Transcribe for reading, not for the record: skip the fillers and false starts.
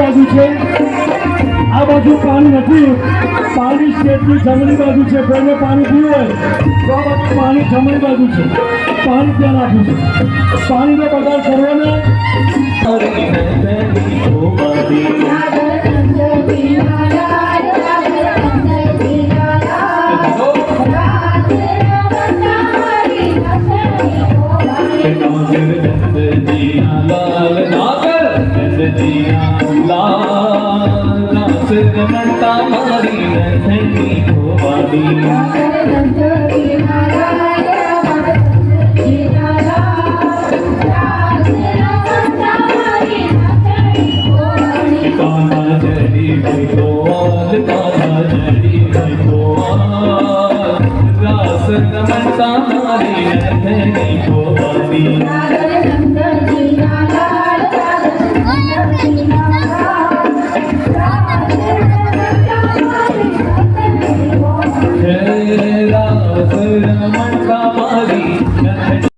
બાજુ છે, આ બાજુ પાણી નથી, પાણી સ્ટેટની જમણી બાજુ છે. કોઈને પાણી પીવું હોય તો આ બાજુ પાણી જમણી બાજુ છે, પાણી ત્યાં નાખ્યું છે. પાણીનો બગાડ કરવાનો रमता मारी नथनी खोवाली काना जड़ी गोवाल काना जड़ी गोवाल रास रमता मारी नथनी खोवाली